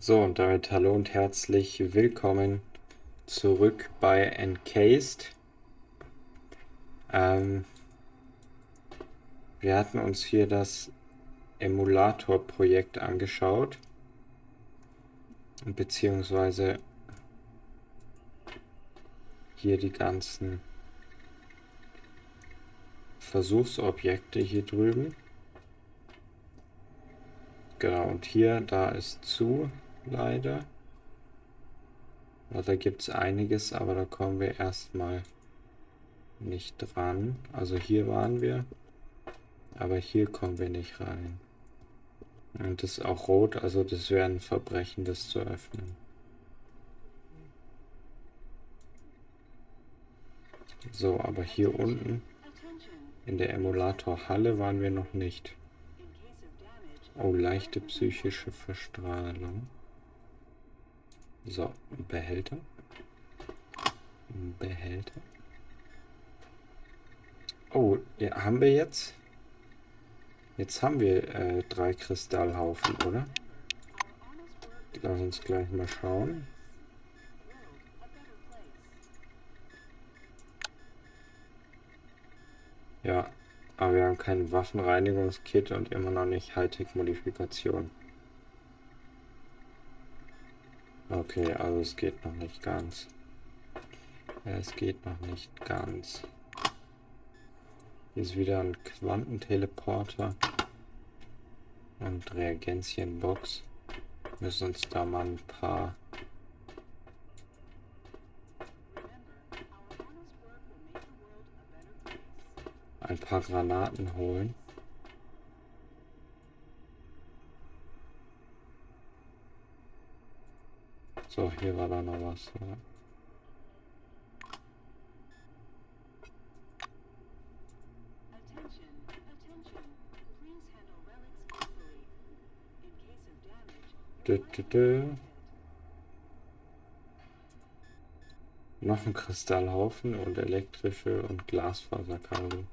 So, und damit hallo und herzlich willkommen zurück bei Encased. Wir hatten uns hier das Emulator-Projekt angeschaut, beziehungsweise hier die ganzen Versuchsobjekte hier drüben. Genau, und hier, da ist zu, leider. Da gibt es einiges, aber da kommen wir erstmal nicht dran. Also hier waren wir, aber hier kommen wir nicht rein. Und das ist auch rot, also das wäre ein Verbrechen, das zu öffnen. So, aber hier unten in der Emulatorhalle waren wir noch nicht. Oh, leichte psychische Verstrahlung. So, Behälter. Behälter. Oh, ja, haben wir jetzt? Jetzt haben wir 3 Kristallhaufen, oder? Lass uns gleich mal schauen. Ja, aber wir haben kein Waffenreinigungskit und immer noch nicht Hightech-Modifikation. Okay, also es geht noch nicht ganz. Es geht noch nicht ganz. Hier ist wieder ein Quantenteleporter und Reagenzien-Box. Müssen uns da mal ein paar Granaten holen. So, hier war da noch was. Ja. Noch ein Kristallhaufen und elektrische und Glasfaserkabel.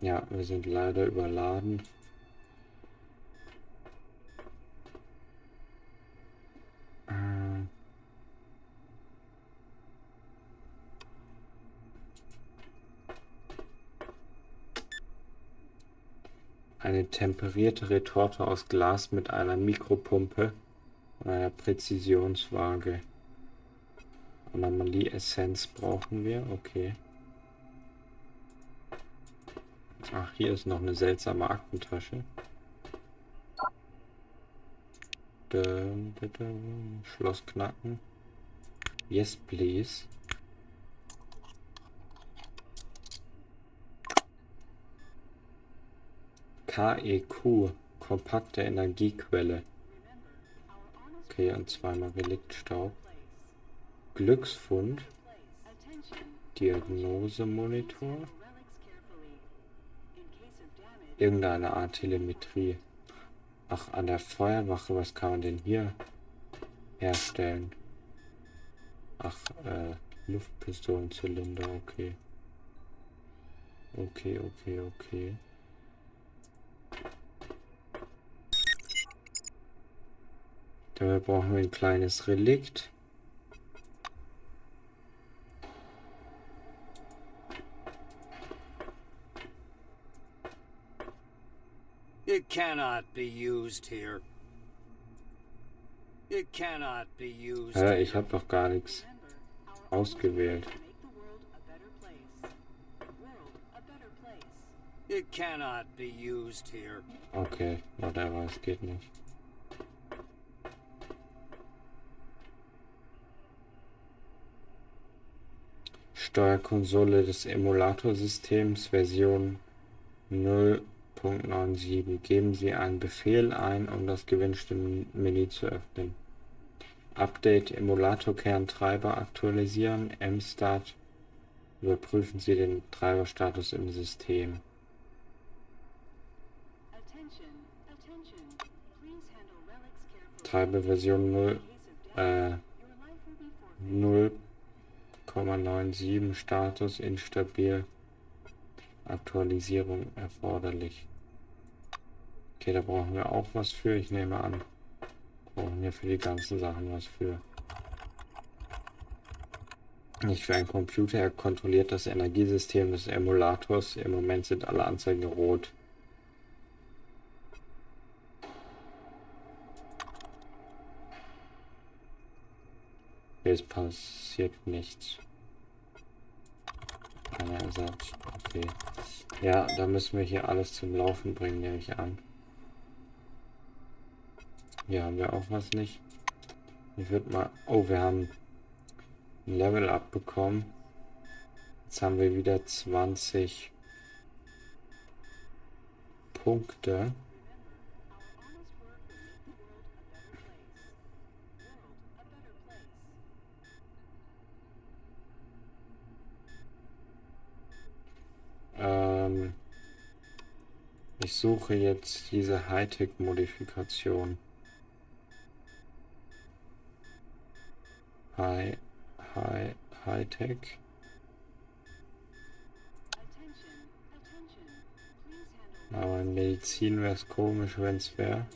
Ja, wir sind leider überladen. Eine temperierte Retorte aus Glas mit einer Mikropumpe und einer Präzisionswaage. Anomalie-Essenz brauchen wir, okay. Ach, hier ist noch eine seltsame Aktentasche. Schloss knacken. Yes, please. KEQ, kompakte Energiequelle. Okay, und zweimal Reliktstaub. Glücksfund. Diagnosemonitor. Irgendeine Art Telemetrie. Ach, an der Feuerwache, was kann man denn hier herstellen? Ach, Luftpistolenzylinder, okay. Okay. Dabei brauchen wir ein kleines Relikt. It cannot be used here. It cannot be used Ja, here. ich habe doch gar nichts ausgewählt. It cannot be used here. Okay, whatever, es geht nicht. Steuerkonsole des Emulatorsystems Version 0.97. Geben Sie einen Befehl ein, um das gewünschte Menü zu öffnen. Update Emulatorkerntreiber aktualisieren. M-Start. Überprüfen Sie den Treiberstatus im System. Treiberversion 0,97 Status instabil. Aktualisierung erforderlich. Okay, da brauchen wir auch was für. Ich nehme an, brauchen ja für die ganzen Sachen was für. Nicht für einen Computer. Er kontrolliert das Energiesystem des Emulators. Im Moment sind alle Anzeigen rot. Es passiert nichts. Kein Ersatz. Okay. Ja, da müssen wir hier alles zum Laufen bringen, nehme ich an. Hier haben wir auch was nicht. Ich würde mal... Oh, wir haben ein Level abbekommen. Jetzt haben wir wieder 20 Punkte. Ich suche jetzt diese Hightech-Modifikation. Hightech. Aber in Medizin wäre es komisch, wenn es wäre.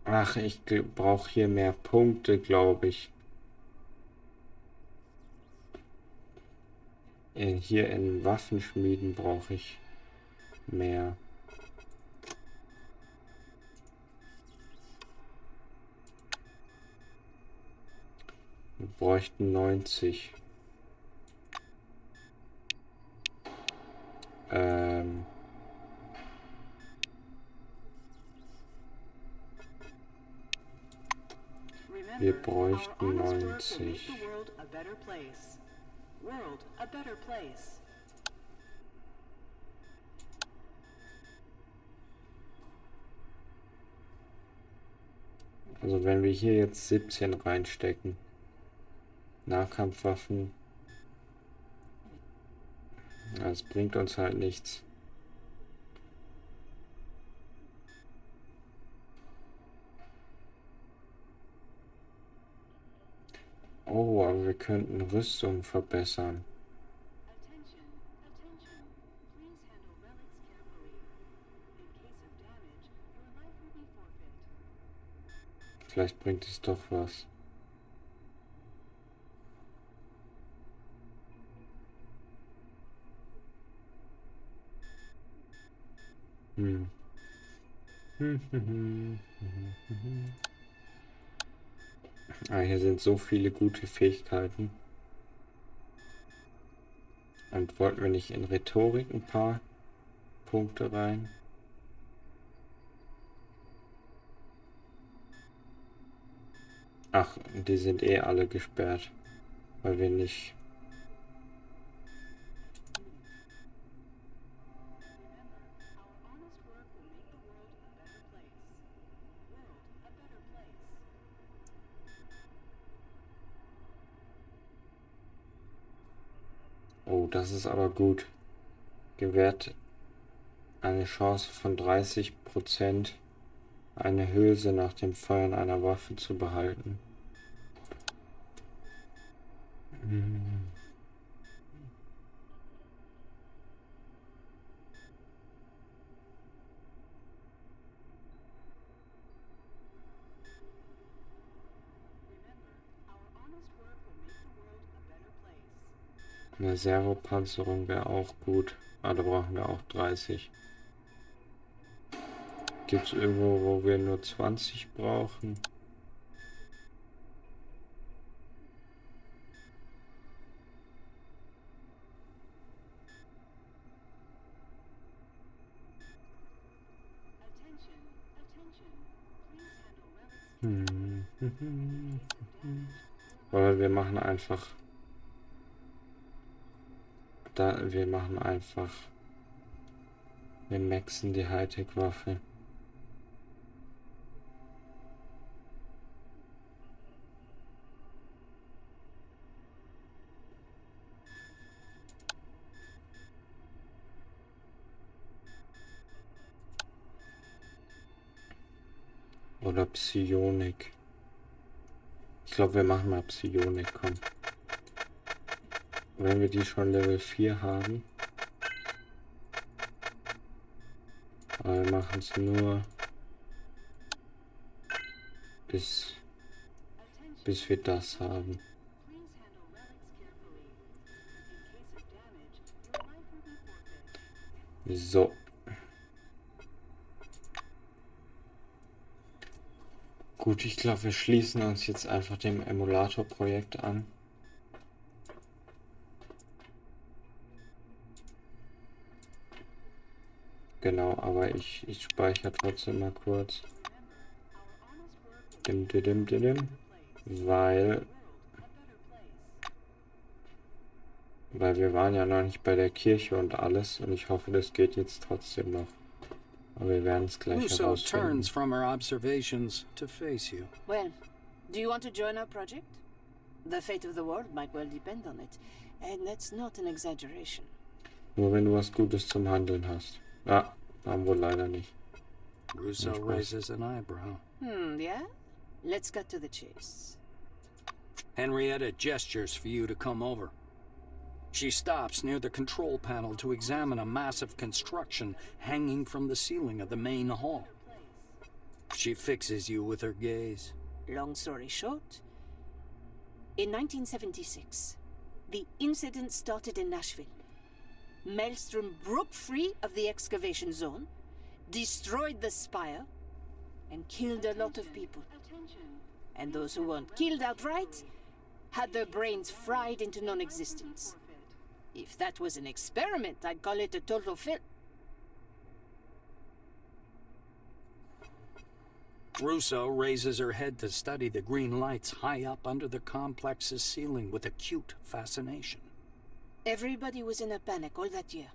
Ach, ich brauche hier mehr Punkte, glaube ich. Hier in Waffenschmieden brauche ich mehr. Wir bräuchten 90. Wir bräuchten 90. Also wenn wir hier jetzt 17 reinstecken, Nahkampfwaffen, das bringt uns halt nichts. Oh, aber wir könnten Rüstung verbessern. Vielleicht bringt es doch was. Ah, hier sind so viele gute Fähigkeiten. Und wollten wir nicht in Rhetorik ein paar Punkte rein? Ach, die sind eh alle gesperrt, weil wir nicht... Oh, das ist aber gut. Gewährt eine Chance von 30%, eine Hülse nach dem Feuern einer Waffe zu behalten. Eine Servopanzerung wäre auch gut. Aber da brauchen wir auch 30. Gibt es irgendwo, wo wir nur 20 brauchen? Aber wir machen einfach... wir machen einfach... Wir maxen die Hightech-Waffe. Oder Psionik. Ich glaube, wir machen mal Psionik, komm. Wenn wir die schon Level 4 haben. Aber wir machen es nur bis wir das haben. So. Gut, ich glaube, wir schließen uns jetzt einfach dem Emulator-Projekt an. Genau, aber ich speichere trotzdem mal kurz. Weil wir waren ja noch nicht bei der Kirche und alles und ich hoffe, das geht jetzt trotzdem noch. Aber wir werden es gleich Russo herausfinden. turns from her observations to face you. Well, do you want to join our project? The fate of the world might well depend on it, and that's not an exaggeration. Nur wenn du was Gutes zum Handeln hast. Ah, haben wohl leider nicht. Russo raises an eyebrow. Yeah? Let's cut to the chase. Henrietta gestures for you to come over. She stops near the control panel to examine a massive construction hanging from the ceiling of the main hall. She fixes you with her gaze. Long story short, in 1976, the incident started in Nashville. Maelstrom broke free of the excavation zone, destroyed the spire, and killed a lot of people. And those who weren't killed outright had their brains fried into non-existence. If that was an experiment, I'd call it a total fail. Russo raises her head to study the green lights high up under the complex's ceiling with acute fascination. Everybody was in a panic all that year,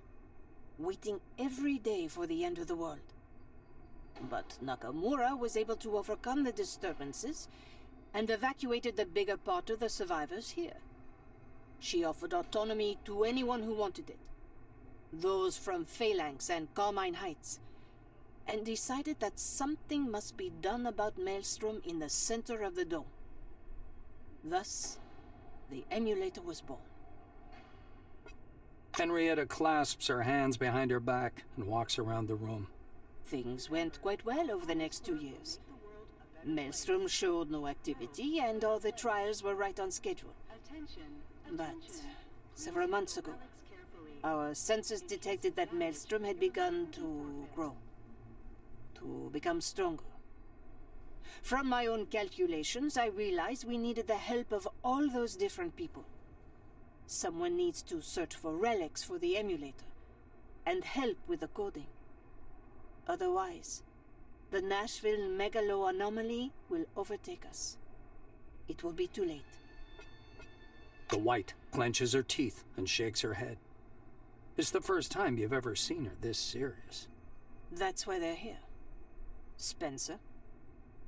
waiting every day for the end of the world. But Nakamura was able to overcome the disturbances and evacuated the bigger part of the survivors here. She offered autonomy to anyone who wanted it, those from Phalanx and Carmine Heights, and decided that something must be done about Maelstrom in the center of the dome. Thus, the emulator was born. Henrietta clasps her hands behind her back and walks around the room. Things went quite well over the next 2 years. Maelstrom showed no activity, and all the trials were right on schedule. But several months ago, our sensors detected that Maelstrom had begun to grow, to become stronger. From my own calculations, I realized we needed the help of all those different people. Someone needs to search for relics for the emulator, and help with the coding. Otherwise, the Nashville megalo anomaly will overtake us. It will be too late. The White clenches her teeth and shakes her head. It's the first time you've ever seen her this serious. That's why they're here. Spencer,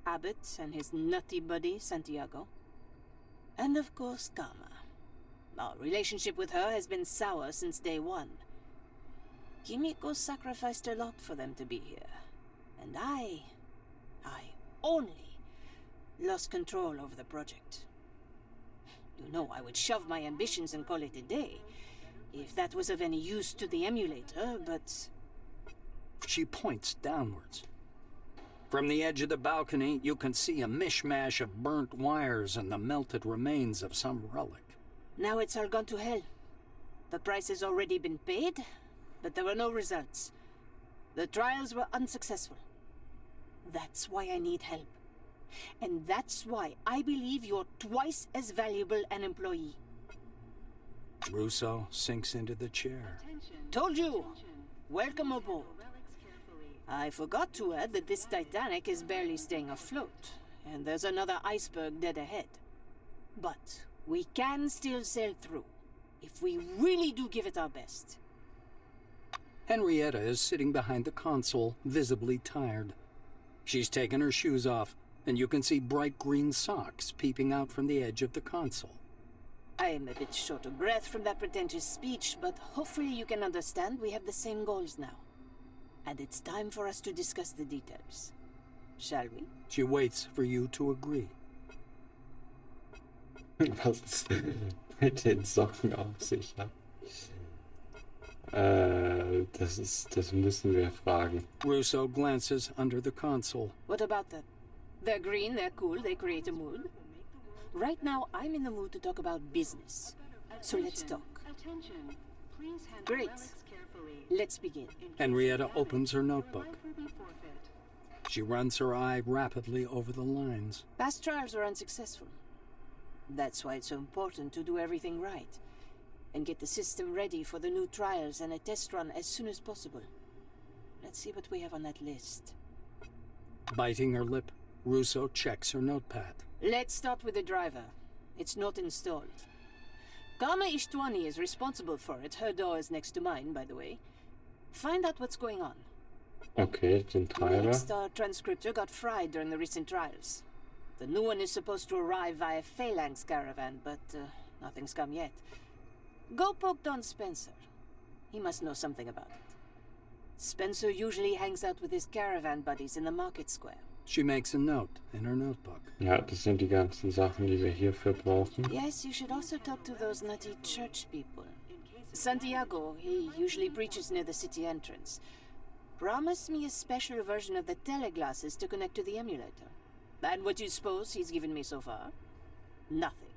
Abbott and his nutty buddy Santiago, and of course Karma. Our relationship with her has been sour since day one. Kimiko sacrificed a lot for them to be here. And I only lost control over the project. You know, I would shove my ambitions and call it a day, if that was of any use to the emulator, but... She points downwards. From the edge of the balcony, you can see a mishmash of burnt wires and the melted remains of some relic. Now it's all gone to hell. The price has already been paid, but there were no results. The trials were unsuccessful. That's why I need help. And that's why I believe you're twice as valuable an employee. Russo sinks into the chair. Told you! Welcome aboard. I forgot to add that this Titanic is barely staying afloat, and there's another iceberg dead ahead. But we can still sail through, if we really do give it our best. Henrietta is sitting behind the console, visibly tired. She's taken her shoes off, and you can see bright green socks peeping out from the edge of the console. I am a bit short of breath from that pretentious speech, but hopefully you can understand we have the same goals now. And it's time for us to discuss the details. Shall we? She waits for you to agree. Was ist mit den Socken auf sich hat. Das müssen wir fragen. Russo glances under the console. What about them? They're green, they're cool, they create a mood. Right now, I'm in the mood to talk about business. So let's talk. Great. Let's begin. Henrietta opens her notebook. She runs her eye rapidly over the lines. Past trials were unsuccessful. That's why it's so important to do everything right. And get the system ready for the new trials and a test run as soon as possible. Let's see what we have on that list. Biting her lip, Russo checks her notepad. Let's start with the driver. It's not installed. Kama Ishtwani is responsible for it. Her door is next to mine, by the way. Find out what's going on. Okay, den Treiber. Next, our transcriptor got fried during the recent trials. The new one is supposed to arrive via Phalanx caravan, but nothing's come yet. Go poke Don Spencer. He must know something about it. Spencer usually hangs out with his caravan buddies in the market square. She makes a note in her notebook. Ja, das sind die ganzen Sachen, die wir hierfür brauchen. Yes, you should also talk to those nutty church people. Santiago, he usually preaches near the city entrance. Promised me a special version of the teleglasses to connect to the emulator. And what do you suppose he's given me so far? Nothing.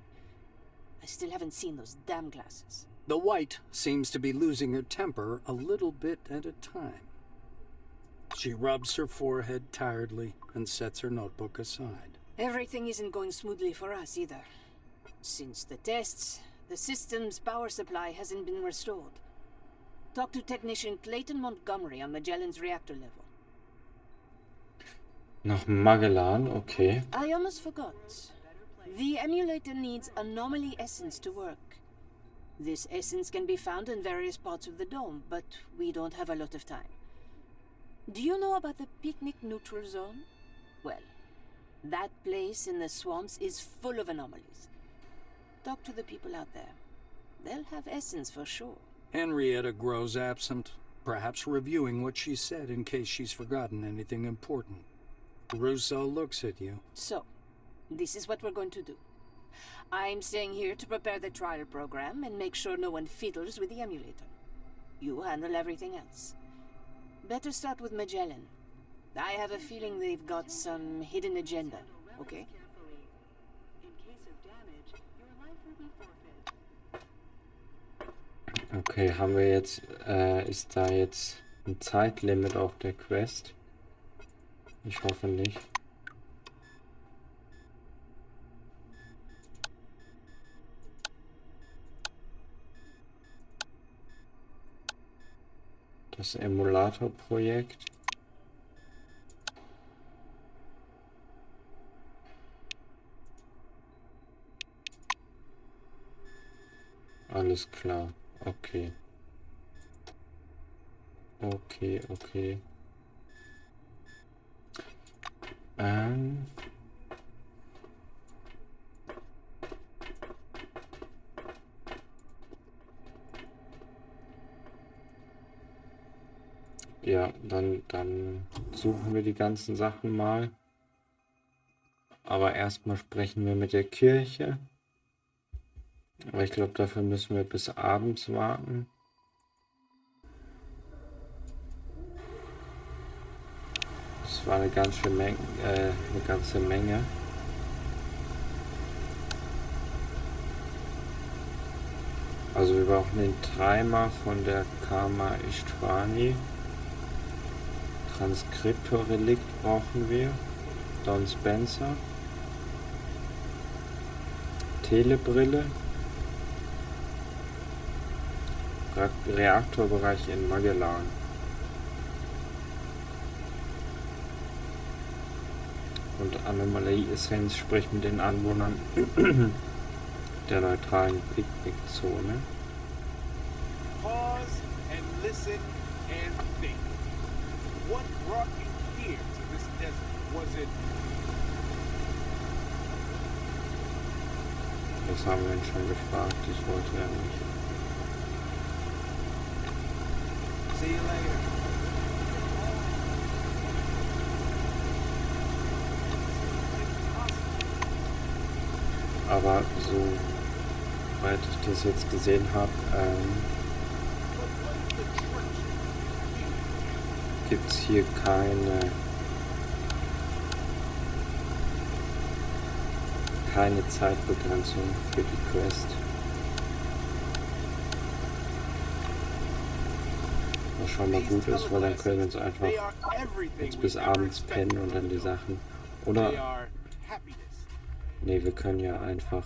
I still haven't seen those damn glasses. The white seems to be losing her temper a little bit at a time. She rubs her forehead tiredly and sets her notebook aside. Everything isn't going smoothly for us either. Since the tests, the system's power supply hasn't been restored. Talk to technician Clayton Montgomery on Magellan's reactor level. Nach Magellan, okay. I almost forgot. The emulator needs anomaly essence to work. This essence can be found in various parts of the dome, but we don't have a lot of time. Do you know about the picnic neutral zone? Well, that place in the swamps is full of anomalies. Talk to the people out there. They'll have essence for sure. Henrietta grows absent, perhaps reviewing what she said in case she's forgotten anything important. Russo looks at you. So, this is what we're going to do. I'm staying here to prepare the trial program and make sure no one fiddles with the emulator. You handle everything else. Better start with Magellan. I have a feeling they've got some hidden agenda, okay? Okay, haben wir jetzt, ist da jetzt ein Zeitlimit auf der Quest? Ich hoffe nicht. Das Emulator-Projekt. Alles klar. Okay. Okay. Ja, dann suchen wir die ganzen Sachen mal. Aber erstmal sprechen wir mit der Kirche. Aber ich glaube, dafür müssen wir bis abends warten. Das war eine ganze Menge. Also wir brauchen den Timer von der Kama Ishtwani. Transkriptor-Relikt brauchen wir. Don Spencer. Telebrille. Reaktorbereich in Magellan. Und Anomalie-Essenz spricht mit den Anwohnern der neutralen Picknickzone. Pause and listen and think. What brought you here to this desert? Was it... Das haben wir ihn schon gefragt, ich wollte ja nicht. See you later. Aber so weit ich das jetzt gesehen habe, gibt es hier keine Zeitbegrenzung für die Quest. Was schon mal gut ist, weil dann können wir uns einfach jetzt bis abends pennen und dann die Sachen. Oder. Ne, wir können ja einfach.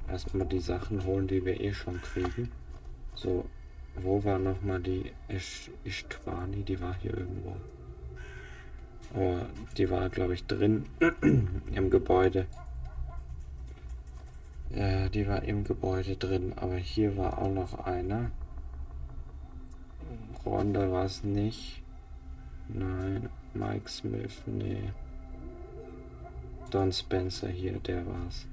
Erstmal die Sachen holen, die wir eh schon kriegen. So, wo war nochmal die Ishtwani? Die war hier irgendwo. Oh, die war, glaube ich, drin im Gebäude. Ja, die war im Gebäude drin, aber hier war auch noch einer. Ronda war es nicht. Nein, Mike Smith, nee. Don Spencer hier, der war's.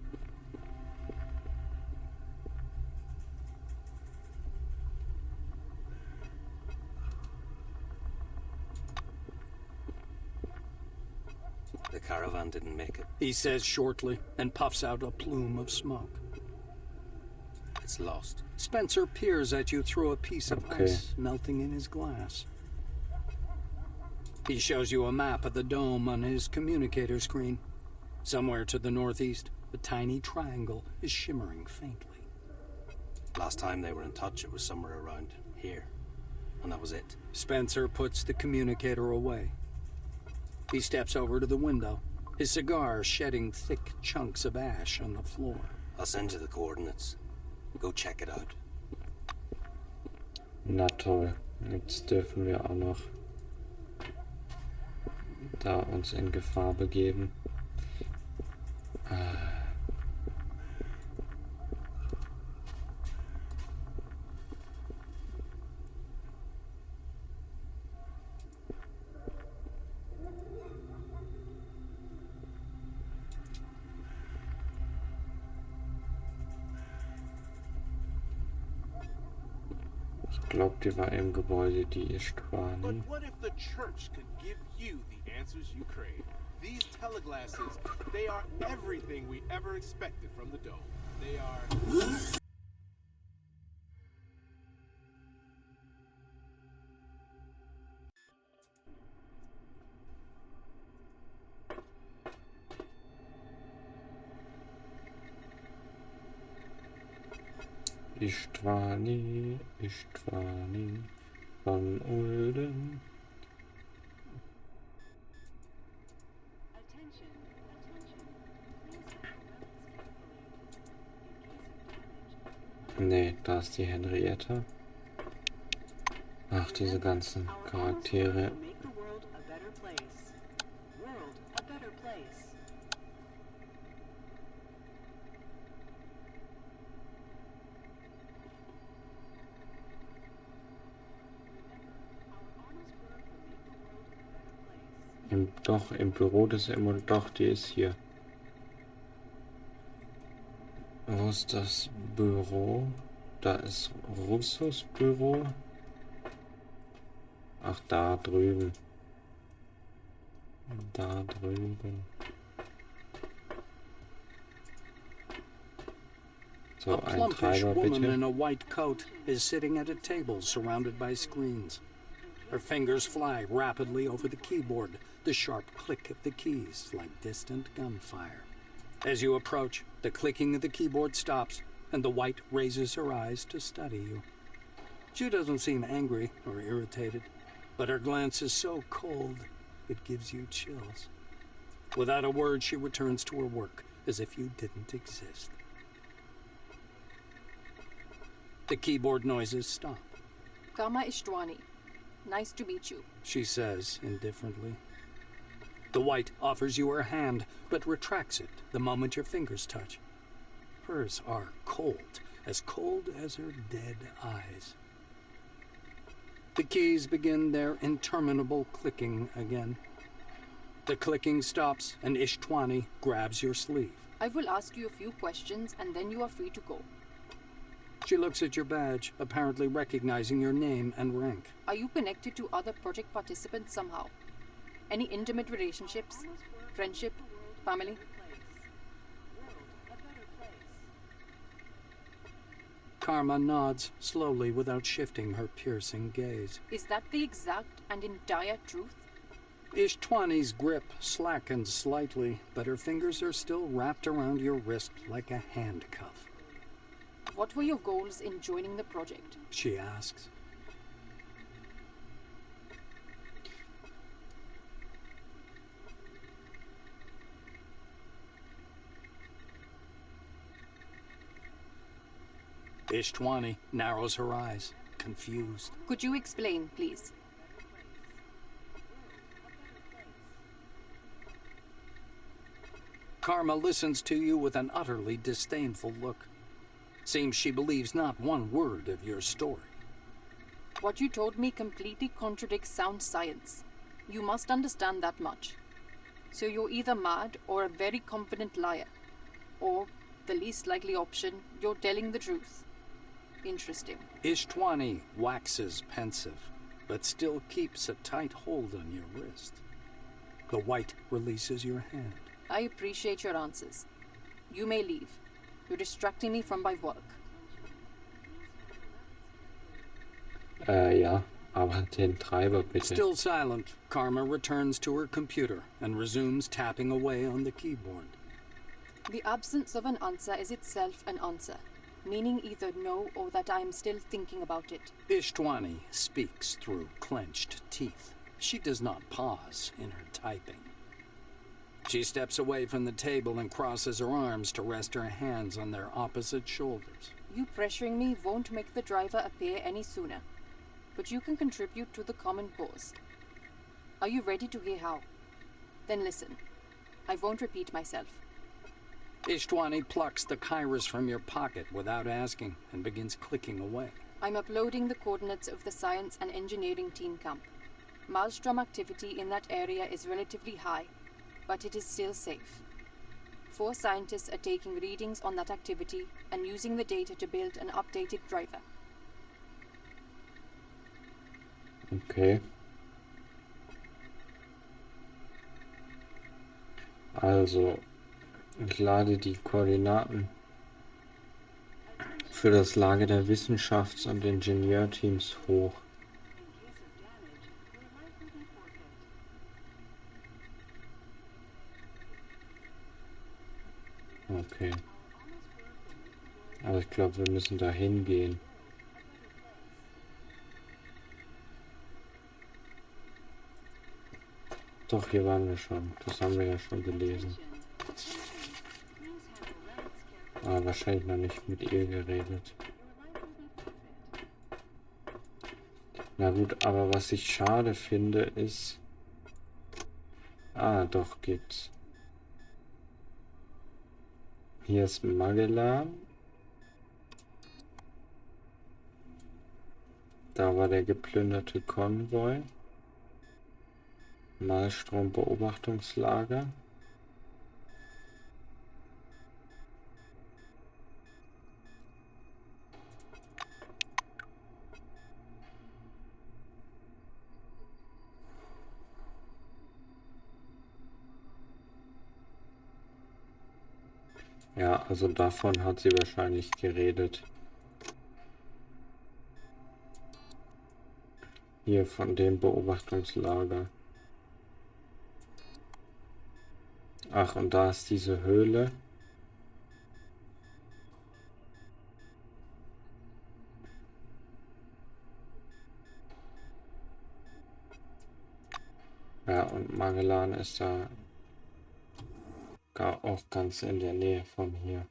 The caravan didn't make it. He says shortly and puffs out a plume of smoke. It's lost. Spencer peers at you through a piece of ice melting in his glass. He shows you a map of the dome on his communicator screen. Somewhere to the northeast, a tiny triangle is shimmering faintly. Last time they were in touch, it was somewhere around here. And that was it. Spencer puts the communicator away. He steps over to the window, his cigar shedding thick chunks of ash on the floor. I'll send you the coordinates. Go check it out. Na toll, jetzt dürfen wir auch noch da uns in Gefahr begeben. Ich glaube, die war im Gebäude, die Ishtwani. But what if the church could give you the answers you crave? These teleglasses, they are everything we ever expected from the dome. They are... Ishtwani von Ulden. Nee, da ist die Henrietta. Ach, diese ganzen Charaktere. Doch, im Büro des Doch, die ist hier. Wo ist das Büro? Da ist Russos Büro. Ach, da drüben. Da drüben. So, A ein plumpish Treiber woman bitte. in a white coat is sitting at a table surrounded by screens. Her fingers fly rapidly over the keyboard, the sharp click of the keys like distant gunfire. As you approach, the clicking of the keyboard stops, and the white raises her eyes to study you. She doesn't seem angry or irritated, but her glance is so cold, it gives you chills. Without a word, she returns to her work, as if you didn't exist. The keyboard noises stop. Kama Ishtwani. Nice to meet you. She says indifferently. The white offers you her hand, but retracts it the moment your fingers touch. Hers are cold as her dead eyes. The keys begin their interminable clicking again. The clicking stops, and Ishtwani grabs your sleeve. I will ask you a few questions and then you are free to go. She looks at your badge, apparently recognizing your name and rank. Are you connected to other project participants somehow? Any intimate relationships? Friendship? Family? Karma nods slowly without shifting her piercing gaze. Is that the exact and entire truth? Ishtwani's grip slackens slightly, but her fingers are still wrapped around your wrist like a handcuff. What were your goals in joining the project? She asks. Ishtwani narrows her eyes, confused. Could you explain, please? Karma listens to you with an utterly disdainful look. Seems she believes not one word of your story. What you told me completely contradicts sound science. You must understand that much. So you're either mad or a very confident liar. Or, the least likely option, you're telling the truth. Interesting. Ishtwani waxes pensive, but still keeps a tight hold on your wrist. The white releases your hand. I appreciate your answers. You may leave. You're distracting me from my work. Ja, aber den Treiber bitte. Still silent, Karma returns to her computer and resumes tapping away on the keyboard. The absence of an answer is itself an answer, meaning either no or that I am still thinking about it. Ishtwani speaks through clenched teeth. She does not pause in her typing. She steps away from the table and crosses her arms to rest her hands on their opposite shoulders. You pressuring me won't make the driver appear any sooner, but you can contribute to the common cause. Are you ready to hear how? Then listen. I won't repeat myself. Ishtwani plucks the kairos from your pocket without asking and begins clicking away. I'm uploading the coordinates of the science and engineering team camp. Mahlstrom activity in that area is relatively high, but it is still safe. 4 scientists are taking readings on that activity and using the data to build an updated driver. Okay. Also, ich lade die Koordinaten für das Lager der Wissenschafts- und Ingenieurteams hoch. Okay. Aber ich glaube, wir müssen da hingehen. Doch, hier waren wir schon. Das haben wir ja schon gelesen. Aber wahrscheinlich noch nicht mit ihr geredet. Na gut, aber was ich schade finde ist... Ah, doch, gibt's. Hier ist Magellan. Da war der geplünderte Konvoi. Mahlstrom Beobachtungslager. Ja, also davon hat sie wahrscheinlich geredet. Hier von dem Beobachtungslager. Ach, und da ist diese Höhle. Ja, und Magellan ist da auch ganz in der Nähe von hier.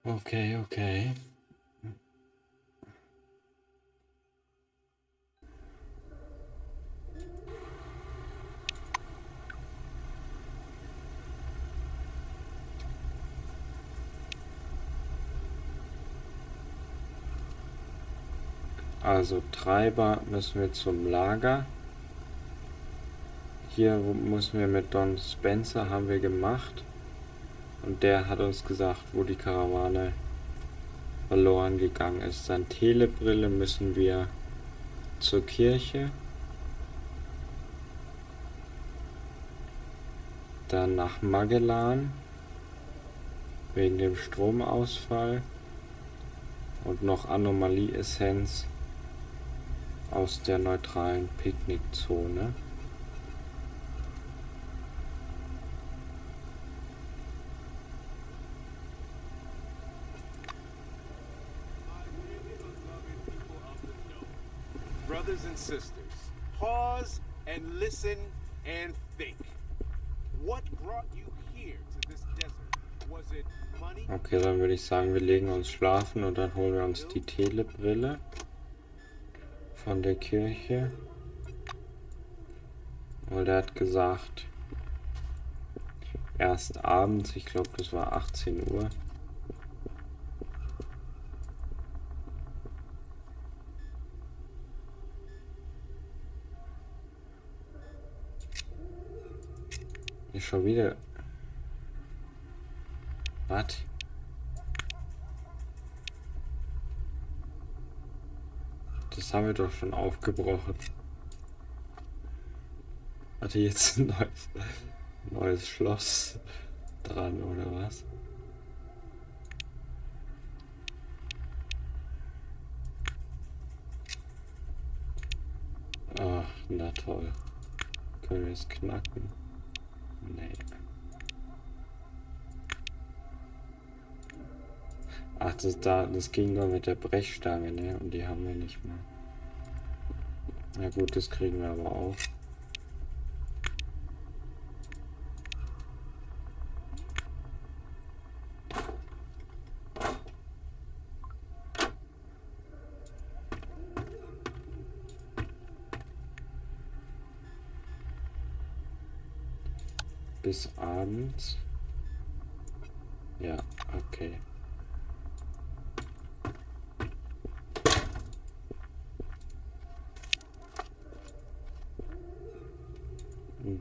Okay, okay. Also Treiber müssen wir zum Lager. Hier müssen wir mit Don Spencer, haben wir gemacht. Und der hat uns gesagt, wo die Karawane verloren gegangen ist. Dann Telebrille müssen wir zur Kirche. Dann nach Magellan. wegen dem Stromausfall und noch Anomalie-Essenz aus der neutralen Picknickzone. Brothers and sisters, pause and listen and think. What brought you here to this desert? Was it money? Okay, dann würde ich sagen, wir legen uns schlafen und dann holen wir uns die Telebrille von der Kirche. Weil der hat gesagt, erst abends, ich glaube das war 18 Uhr. Ist schon wieder... Was? Das haben wir doch schon aufgebrochen. Hatte jetzt ein neues Schloss dran, oder was? Ach, na toll. Können wir es knacken? Nee. Ach, das ging nur mit der Brechstange, ne? Und die haben wir nicht mehr. Na gut, das kriegen wir aber auch. Bis abends. Ja, okay.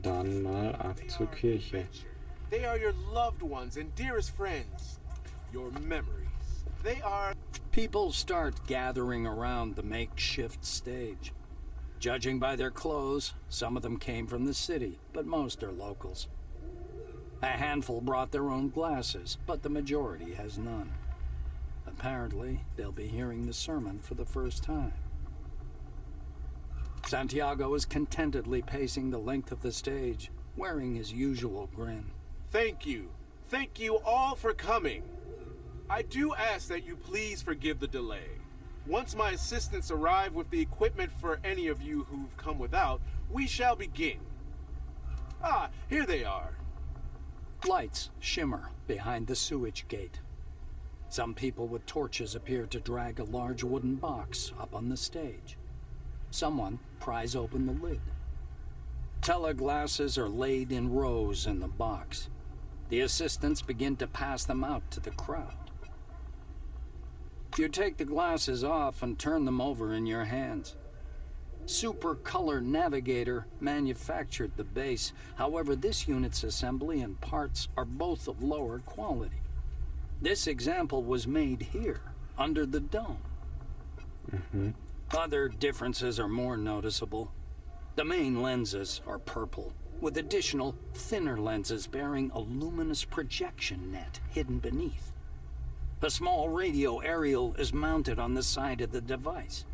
Dann mal ab zur Kirche. They are your loved ones and dearest friends. Your memories. They are... People start gathering around the makeshift stage. Judging by their clothes, some of them came from the city, but most are locals. A handful brought their own glasses, but the majority has none. Apparently, they'll be hearing the sermon for the first time. Santiago is contentedly pacing the length of the stage, wearing his usual grin. Thank you. Thank you all for coming. I do ask that you please forgive the delay. Once my assistants arrive with the equipment for any of you who've come without, we shall begin. Ah, here they are. Lights shimmer behind the sewage gate. Some people with torches appear to drag a large wooden box up on the stage. Someone pries open the lid. Teleglasses are laid in rows in the box. The assistants begin to pass them out to the crowd. You take the glasses off and turn them over in your hands. Super Color Navigator manufactured the base. However, this unit's assembly and parts are both of lower quality. This example was made here, under the dome. Other differences are more noticeable. The main lenses are purple, with additional thinner lenses bearing a luminous projection net hidden beneath. A small radio aerial is mounted on the side of the device.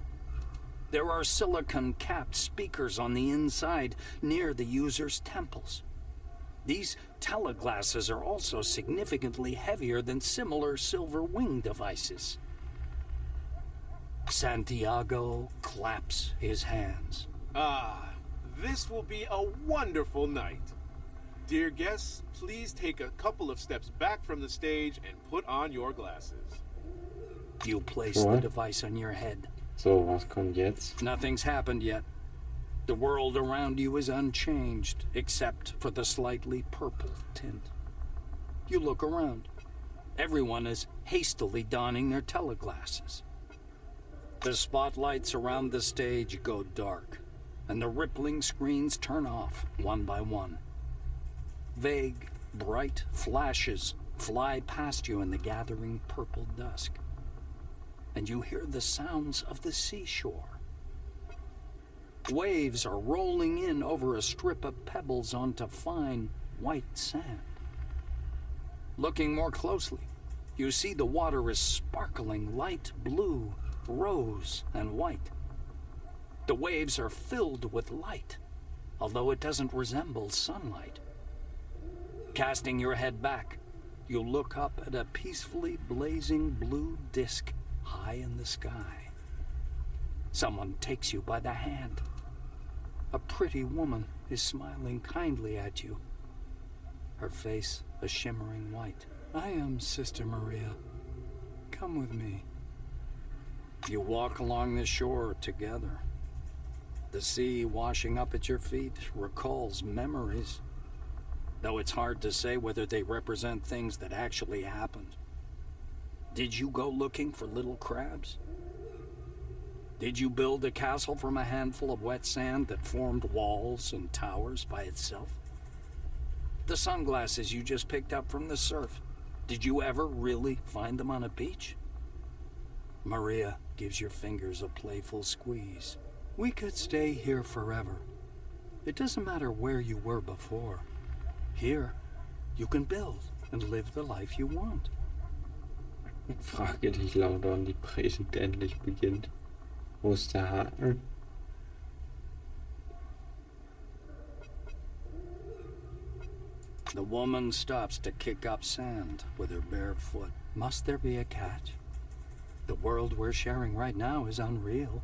There are silicon-capped speakers on the inside near the user's temples. These teleglasses are also significantly heavier than similar silver wing devices. Santiago claps his hands. Ah, this will be a wonderful night. Dear guests, please take a couple of steps back from the stage and put on your glasses. You place the device on your head. So, was kommt jetzt? Nothing's happened yet. The world around you is unchanged, except for the slightly purple tint. You look around. Everyone is hastily donning their teleglasses. The spotlights around the stage go dark, and the rippling screens turn off one by one. Vague, bright flashes fly past you in the gathering purple dusk, and you hear the sounds of the seashore. Waves are rolling in over a strip of pebbles onto fine, white sand. Looking more closely, you see the water is sparkling light blue, rose, and white. The waves are filled with light, although it doesn't resemble sunlight. Casting your head back, you look up at a peacefully blazing blue disk high in the sky. Someone takes you by the hand. A pretty woman is smiling kindly at you, her face a shimmering white. I am Sister Maria. Come with me. You walk along the shore together. The sea washing up at your feet recalls memories, though it's hard to say whether they represent things that actually happened. Did you go looking for little crabs? Did you build a castle from a handful of wet sand that formed walls and towers by itself? The sunglasses you just picked up from the surf, did you ever really find them on a beach? Maria gives your fingers a playful squeeze. We could stay here forever. It doesn't matter where you were before. Here, you can build and live the life you want. Frage dich lauter und die Predigt endlich beginnt. Wo ist der Haken? The woman stops to kick up sand with her bare foot. Must there be a catch? The world we're sharing right now is unreal.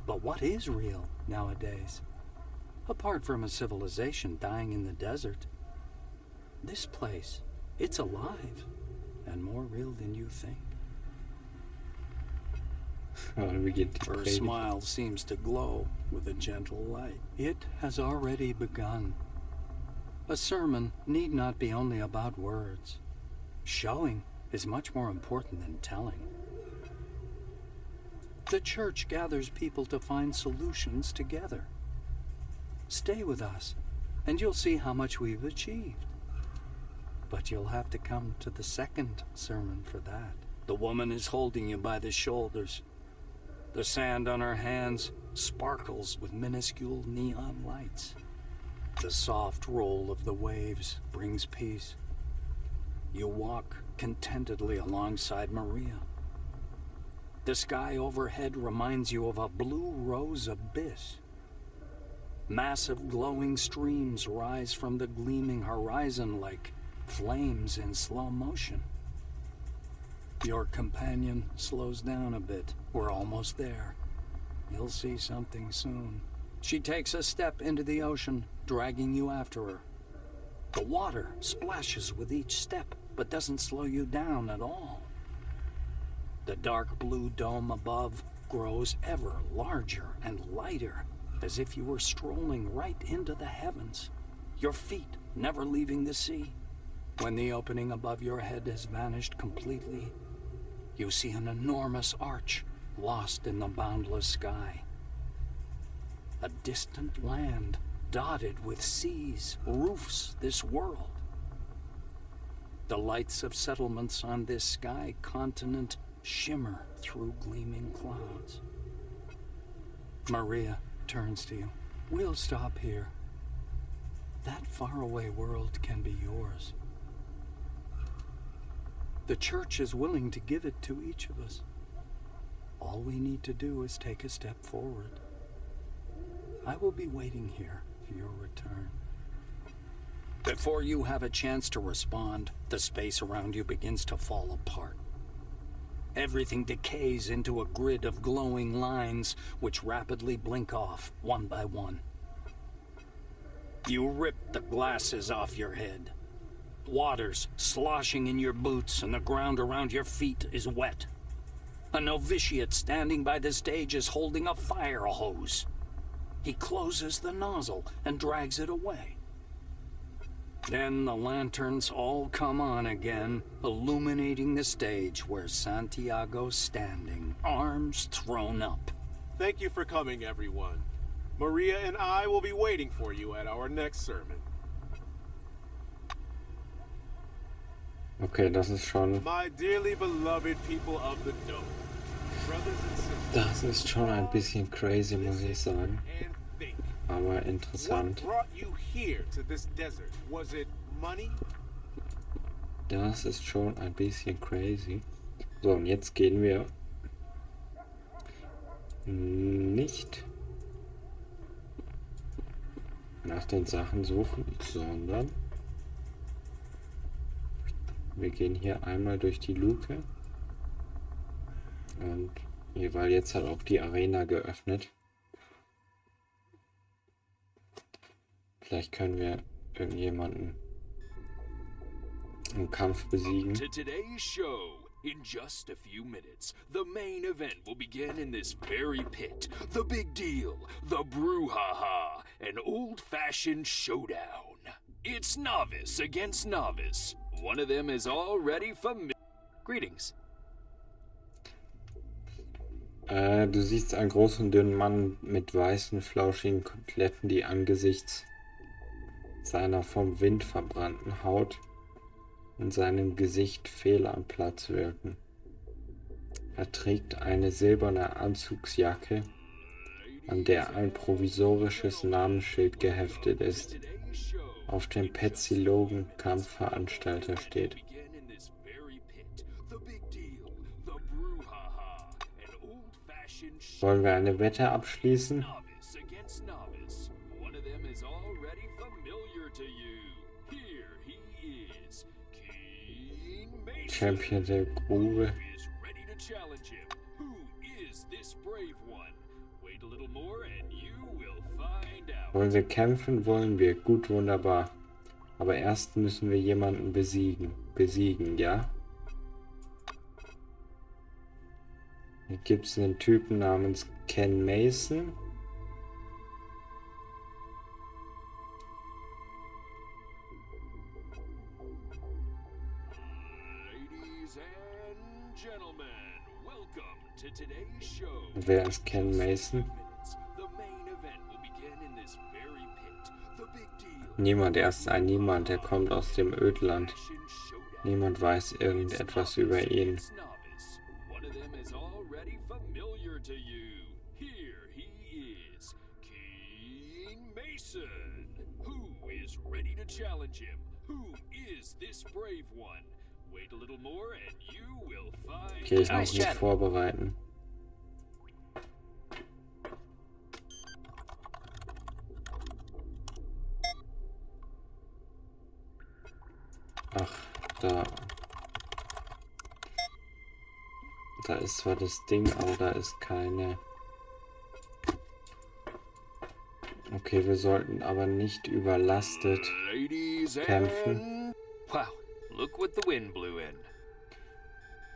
But what is real nowadays? Apart from a civilization dying in the desert, this place, it's alive and more real than you think. Her smile seems to glow with a gentle light. It has already begun. A sermon need not be only about words. Showing is much more important than telling. The church gathers people to find solutions together. Stay with us, and you'll see how much we've achieved. But you'll have to come to the second sermon for that. The woman is holding you by the shoulders. The sand on her hands sparkles with minuscule neon lights. The soft roll of the waves brings peace. You walk contentedly alongside Maria. The sky overhead reminds you of a blue-rose abyss. Massive glowing streams rise from the gleaming horizon like flames in slow motion. Your companion slows down a bit. We're almost there. You'll see something soon. She takes a step into the ocean, dragging you after her. The water splashes with each step, but doesn't slow you down at all. The dark blue dome above grows ever larger and lighter, as if you were strolling right into the heavens, your feet never leaving the sea. When the opening above your head has vanished completely, you see an enormous arch lost in the boundless sky. A distant land dotted with seas roofs this world. The lights of settlements on this sky continent shimmer through gleaming clouds. Maria turns to you. We'll stop here. That faraway world can be yours. The church is willing to give it to each of us. All we need to do is take a step forward. I will be waiting here for your return. Before you have a chance to respond, the space around you begins to fall apart. Everything decays into a grid of glowing lines which rapidly blink off, one by one. You rip the glasses off your head. Water's sloshing in your boots and the ground around your feet is wet. A novitiate standing by the stage is holding a fire hose. He closes the nozzle and drags it away. Then the lanterns all come on again, illuminating the stage where Santiago's standing, arms thrown up. Thank you for coming, everyone. Maria and I will be waiting for you at our next sermon. Okay, das ist schon... My dearly beloved people of the Dome, brothers and sisters, Das ist schon ein bisschen crazy, muss ich sagen. and think. Aber What interessant. brought you here to this desert? Was it money? Das ist schon ein bisschen crazy. So, und jetzt gehen wir nicht nach den Sachen suchen, sondern wir gehen hier einmal durch die Luke. Und hier, weil jetzt hat auch die Arena geöffnet. Vielleicht können wir irgendjemanden im Kampf besiegen. To today's show. In just a few minutes, the main event will begin in this very pit. The big deal, the brouhaha, an old-fashioned showdown. It's novice against novice. One of them is already familiar. Greetings. Du siehst einen großen, dünnen Mann mit weißen, flauschigen Koteletten, die angesichts seiner vom Wind verbrannten Haut in seinem Gesicht fehl am Platz wirken. Er trägt eine silberne Anzugsjacke, an der ein provisorisches Namensschild geheftet ist, auf dem Petzilogen Kampfveranstalter steht. Wollen wir eine Wette abschließen? Champion der Grube. Wollen wir kämpfen? Wollen wir. Gut, wunderbar. Aber erst müssen wir jemanden besiegen. Besiegen, ja? Hier gibt es einen Typen namens Ken Mason. Wer ist Ken Mason? Niemand, er ist ein Niemand, er kommt aus dem Ödland. Niemand weiß irgendetwas über ihn. Okay, ich muss mich vorbereiten. Ach, da ist zwar das Ding, aber da ist keine. Okay, wir sollten aber nicht überlastet kämpfen. Wow, look what the wind blew in.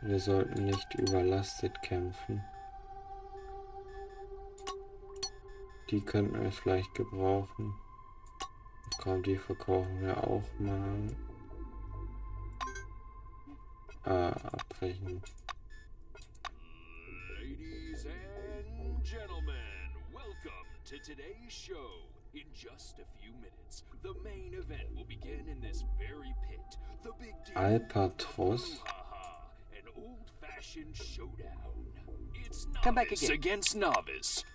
Wir sollten nicht überlastet kämpfen. Die könnten wir vielleicht gebrauchen. Komm, die verkaufen wir auch mal. Abbrechen. Ladies and gentlemen, welcome to today's show. In just a few minutes, the main event will begin in this very pit. The big deal. Albatros. An old-fashioned showdown. It's Come back novice again. against novice.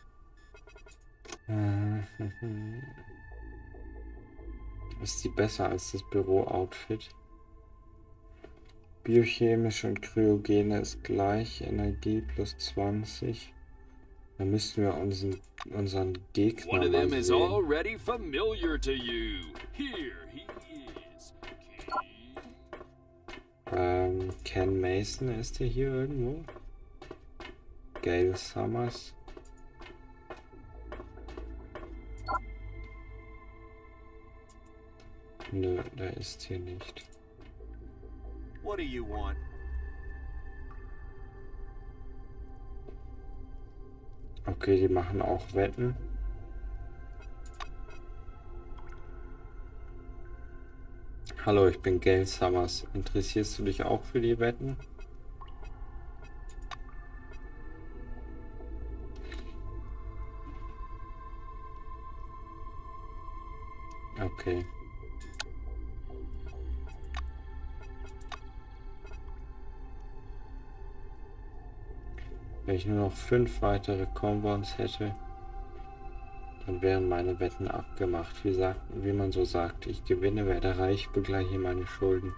Ist die besser als das Büro-Outfit? Biochemisch und Kryogene ist gleich. Energie plus 20. Dann müssten wir unseren Gegner One of them mal is sehen. already familiar to you. Here he is. Ken Mason, ist der hier irgendwo? Gail Summers. Nö, der ist hier nicht. What do you want? Okay, die machen auch Wetten. Hallo, ich bin Gail Summers. Interessierst du dich auch für die Wetten? Okay. Wenn ich nur noch 5 weitere Combos hätte, dann wären meine Wetten abgemacht. Wie man so sagt, ich gewinne, werde reich, begleiche meine Schulden.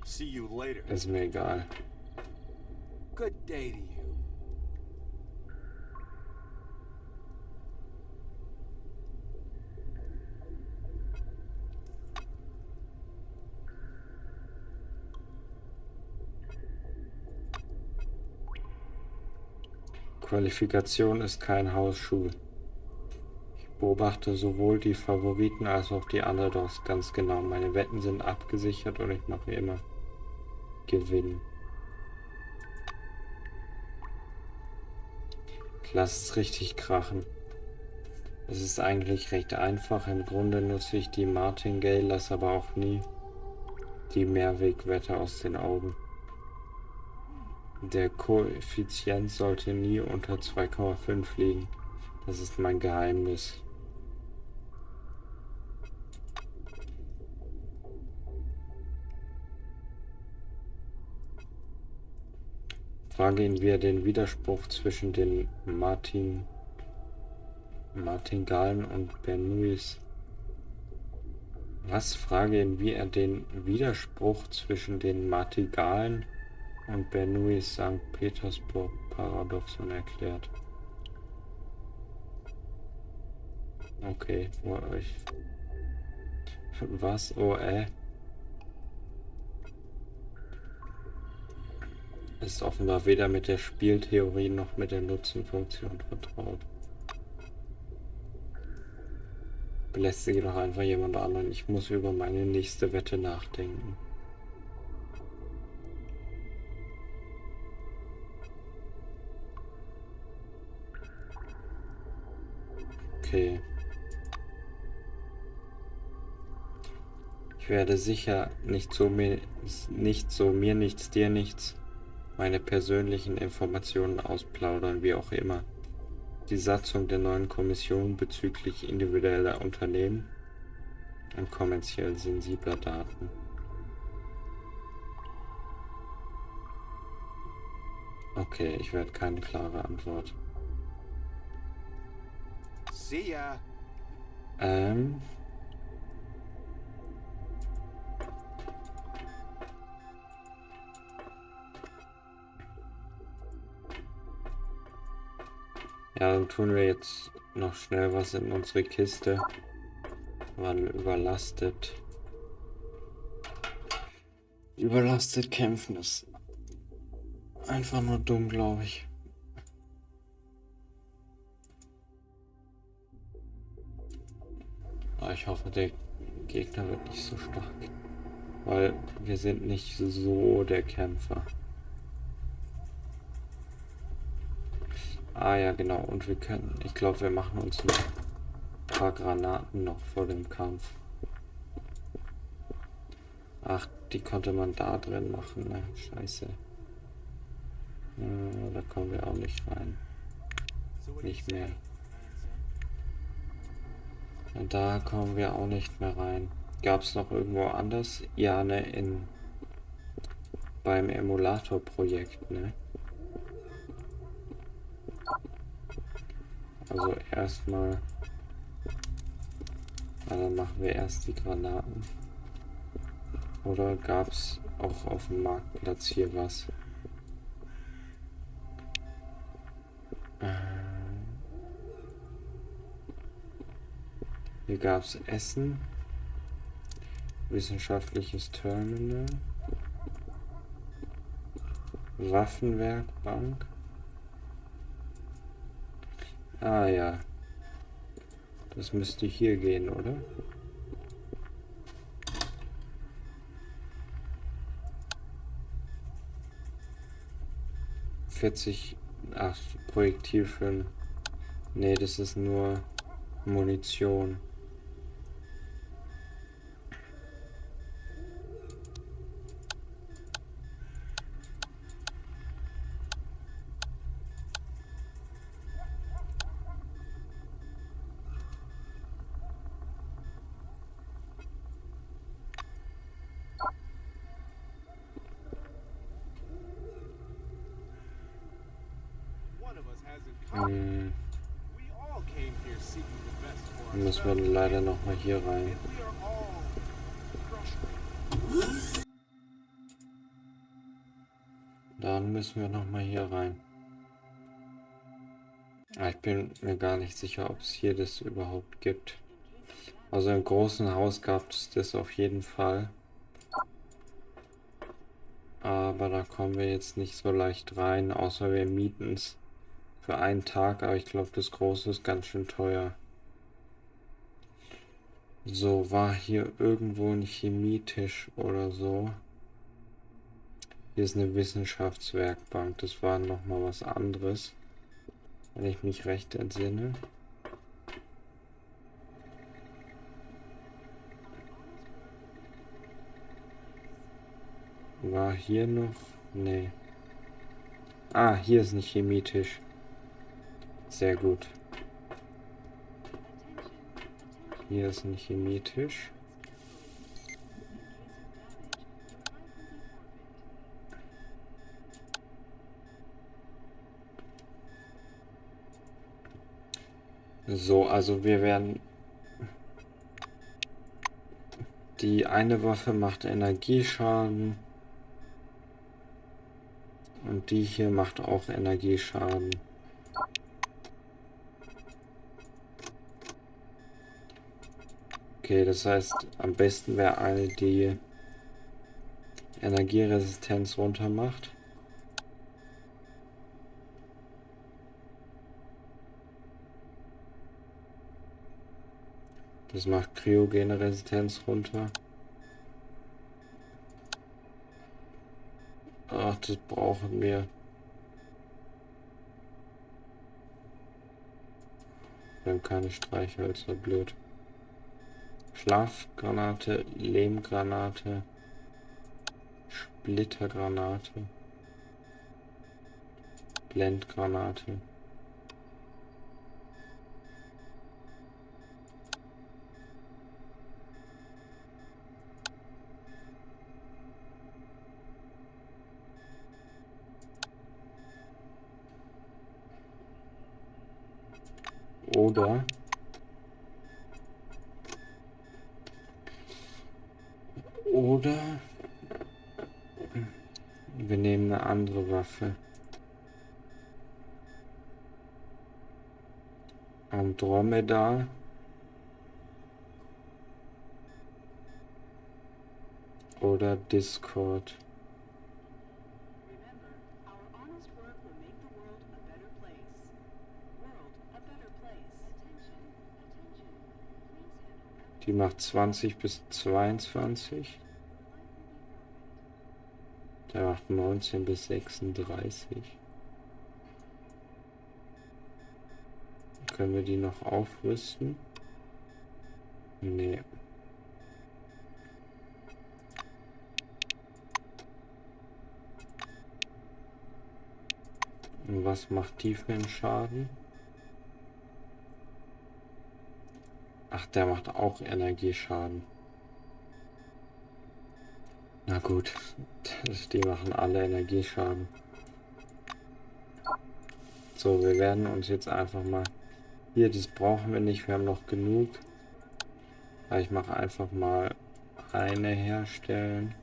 See you later. Ist mir egal. Good day to you. Qualifikation ist kein Hausschuh. Ich beobachte sowohl die Favoriten als auch die Underdogs ganz genau. Meine Wetten sind abgesichert und ich mache immer Gewinn. Lass es richtig krachen. Es ist eigentlich recht einfach. Im Grunde nutze ich die Martingale, lasse aber auch nie die Mehrwegwette aus den Augen. Der Koeffizient sollte nie unter 2,5 liegen. Das ist mein Geheimnis. Frage ihn, wie er den Widerspruch zwischen den Martingalen und Bernoullis. Was? Frage ihn, wie er den Widerspruch zwischen den Martingalen und Bernoullis St. Petersburg Paradoxon erklärt. Okay, euch. Was? Oh, Ist offenbar weder mit der Spieltheorie noch mit der Nutzenfunktion vertraut. Belästige doch einfach jemand anderen. Ich muss über meine nächste Wette nachdenken. Okay. Ich werde sicher nicht so mir nichts, dir nichts, meine persönlichen Informationen ausplaudern, wie auch immer. Die Satzung der neuen Kommission bezüglich individueller Unternehmen und kommerziell sensibler Daten. Okay, ich werde keine klare Antwort. See ya. Ja, dann tun wir jetzt noch schnell was in unsere Kiste. Weil überlastet. Überlastet kämpfen ist einfach nur dumm, glaube ich. Aber ich hoffe, der Gegner wird nicht so stark. Weil wir sind nicht so der Kämpfer. Ah ja, genau. Und wir können, ich glaube, wir machen uns ein paar Granaten noch vor dem Kampf. Ach, die konnte man da drin machen, ne? Scheiße. Da kommen wir auch nicht rein. Nicht mehr. Und da kommen wir auch nicht mehr rein. Gab es noch irgendwo anders? Ja, ne, beim Emulator-Projekt, ne? Also erstmal. Dann machen wir erst die Granaten. Oder gab es auch auf dem Marktplatz hier was? Hier gab es Essen. Wissenschaftliches Terminal. Waffenwerkbank. Ah ja. Das müsste hier gehen, oder? Ach, Projektil für... Nee, das ist nur Munition. Dann müssen wir leider noch mal hier rein. dann müssen wir nochmal hier rein. Ich bin mir gar nicht sicher, ob es hier das überhaupt gibt. Also im großen Haus gab es das auf jeden Fall. Aber da kommen wir jetzt nicht so leicht rein, außer wir mieten es für einen Tag. Aber ich glaube, das große ist ganz schön teuer. So, war hier irgendwo ein Chemietisch oder so? Hier ist eine Wissenschaftswerkbank. Das war nochmal was anderes, wenn ich mich recht entsinne. War hier noch? Nee. Ah, hier ist ein Chemietisch. Sehr gut. Hier ist ein Chemietisch. So, also wir werden... Die eine Waffe macht Energieschaden. Und die hier macht auch Energieschaden. Okay, das heißt, am besten wäre eine, die Energieresistenz runter macht. Das macht kryogene Resistenz runter. Ach, das brauchen wir. Wir haben keine Streichhölzer, blöd. Schlafgranate, Lehmgranate, Splittergranate, Blendgranate. Oder wir nehmen eine andere Waffe. Andromeda. Oder Discord. Die macht 20 bis 22. Der macht 19 bis 36. Können wir die noch aufrüsten? Nee. Und was macht die für einen Schaden? Ach, der macht auch Energieschaden. Na gut, die machen alle Energieschaden. So, wir werden uns jetzt einfach mal... Hier, das brauchen wir nicht, wir haben noch genug. Aber ich mache einfach mal eine herstellen.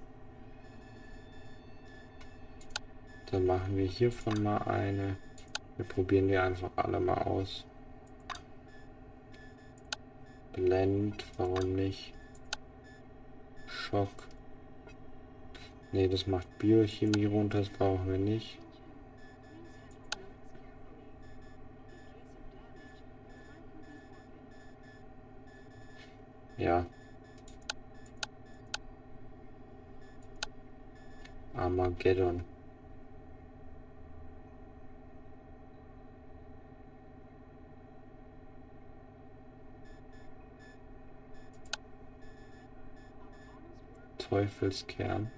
Dann machen wir hiervon mal eine. Wir probieren die einfach alle mal aus. Blend, warum nicht? Schock. Ne, das macht Biochemie runter, das brauchen wir nicht. Ja. Armageddon. Teufelskern.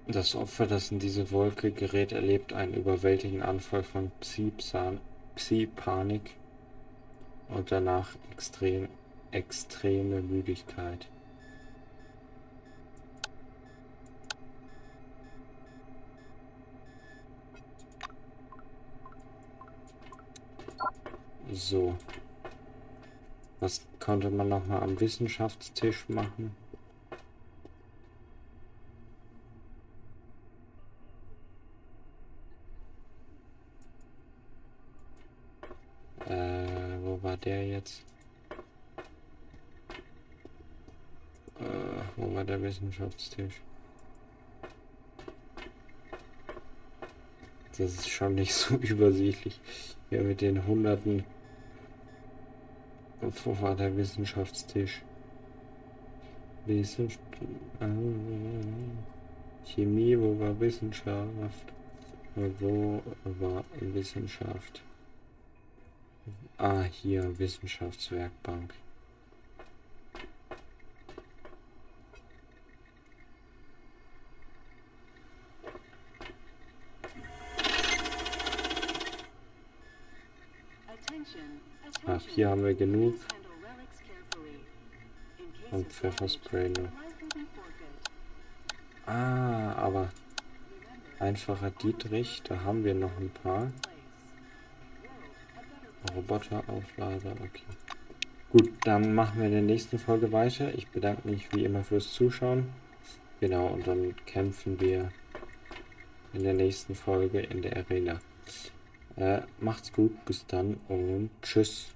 Das Opfer, das in diese Wolke gerät, erlebt einen überwältigenden Anfall von Psi-Panik und danach extreme Müdigkeit. So. Was konnte man noch mal am Wissenschaftstisch machen? Wo war der jetzt? Wo war der Wissenschaftstisch? Das ist schon nicht so übersichtlich. Ja, mit den Hunderten. Wo war der Wissenschaftstisch? Chemie, wo war Wissenschaft? Wo war Wissenschaft? Ah, hier, Wissenschaftswerkbank. Ach, hier haben wir genug. Und Pfefferspray noch. Ah, aber einfacher Dietrich, da haben wir noch ein paar. Roboterauflader, okay. Gut, dann machen wir in der nächsten Folge weiter. Ich bedanke mich wie immer fürs Zuschauen. Genau, und dann kämpfen wir in der nächsten Folge in der Arena. Macht's gut, bis dann und tschüss.